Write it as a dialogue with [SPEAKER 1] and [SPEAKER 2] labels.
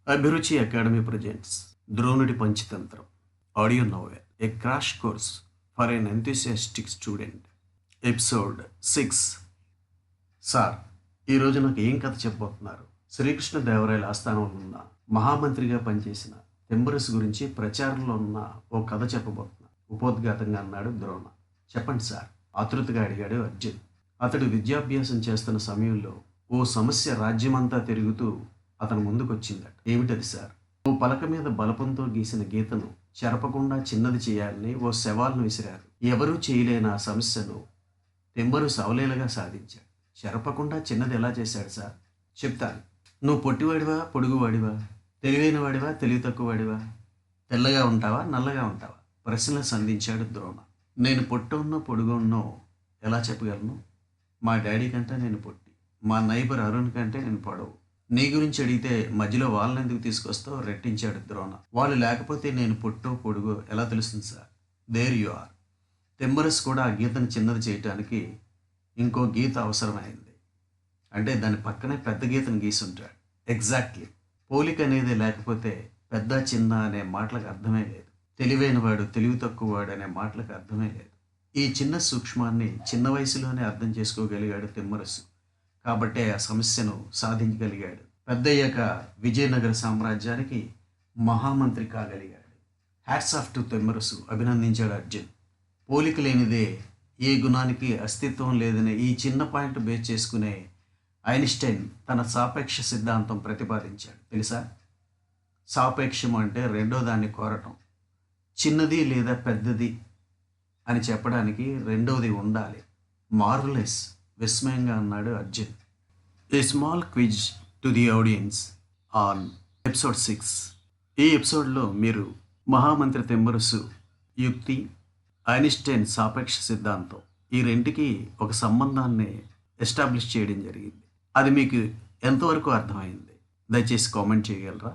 [SPEAKER 1] అభిరుచి academy presents ద్రోణుడి Panchatantram audio novel a crash course for an enthusiastic student episode 6. Sir, ఈరోజు నాకు ఏం కథ చెప్పబోతున్నారు? శ్రీకృష్ణదేవరాయల ఆస్థానంలో ఉన్న మహామంత్రిగా పనిచేసిన తెంబరసు గురించి ప్రచారంలో ఉన్న ఓ కథ చెప్పబోతున్నా, ఉపోద్ఘాతంగా అన్నాడు ద్రోణ. చెప్పండి సార్, ఆతృతగా అడిగాడు అర్జున్. అతడు విద్యాభ్యాసం చేస్తున్న సమయంలో ఓ సమస్య రాజ్యమంతా తిరుగుతూ అతను ముందుకొచ్చిందట. ఏమిటది సార్? ఓ పలక మీద బలపంతో గీసిన గీతను చెరపకుండా చిన్నది చేయాలని ఓ సవాల్ను విసిరారు. ఎవరూ చేయలేని ఆ సమస్యను తెంబరసు అవలీలగా సాధించాడు. చెరపకుండా చిన్నది ఎలా చేశాడు సార్? చెప్తాను. నువ్వు పొట్టివాడివా, పొడుగువాడివా, తెలివైన వాడివా, తెలివి తక్కువవాడివా, తెల్లగా ఉంటావా, నల్లగా ఉంటావా? ప్రశ్నలు సంధించాడు ద్రోణ. నేను పొట్టున్నో పొడుగున్నో ఎలా చెప్పగలను? మా డాడీ కంటే నేను పొట్టి, మా నైబర్ అరుణ్ కంటే నేను పొడవు. నీ గురించి అడిగితే మధ్యలో వాళ్ళని ఎందుకు తీసుకొస్తావు? రెట్టించాడు ద్రోణ. వాళ్ళు లేకపోతే నేను పొట్టో పొడుగో ఎలా తెలుస్తుంది సార్? There you are. తెంబరస్ కూడా ఆ గీతను చిన్నది చేయటానికి ఇంకో గీత అవసరమైంది. అంటే దాని పక్కనే పెద్ద గీతను గీసుంటాడు. ఎగ్జాక్ట్లీ. పోలిక అనేది లేకపోతే పెద్ద చిన్న అనే మాటలకు అర్థమే లేదు. తెలివైనవాడు, తెలివి తక్కువవాడు అనే మాటలకు అర్థమే లేదు. ఈ చిన్న సూక్ష్మాన్ని చిన్న వయసులోనే అర్థం చేసుకోగలిగాడు తెమ్మరసు. కాబట్టే ఆ సమస్యను సాధించగలిగాడు. పెద్దయ్యాక విజయనగర సామ్రాజ్యానికి మహామంత్రి కాగలిగాడు. హ్యాట్స్ ఆఫ్ టు తెమ్మరసు, అభినందించాడు అర్జున్. పోలిక లేనిదే ఏ గుణానికి అస్తిత్వం లేదనే ఈ చిన్న పాయింట్ బేస్ చేసుకునే ఐన్స్టైన్ తన సాపేక్ష సిద్ధాంతం ప్రతిపాదించాడు. తెలుసా? సాపేక్షం అంటే రెండో దాన్ని కోరటం. చిన్నది లేదా పెద్దది అని చెప్పడానికి రెండవది ఉండాలి. మార్వెలస్, విస్మయంగా అన్నాడు Arjun. A small quiz to the audience on episode 6. ఈ ఎపిసోడ్లో మీరు మహామంత్రి తెంబరసు యుక్తి, ఐన్స్టైన్ సాపేక్ష సిద్ధాంతం, ఈ రెంటికి ఒక సంబంధాన్ని ఎస్టాబ్లిష్ చేయడం జరిగింది. అది మీకు ఎంతవరకు అర్థమైంది? దయచేసి కామెంట్ చేయగలరా?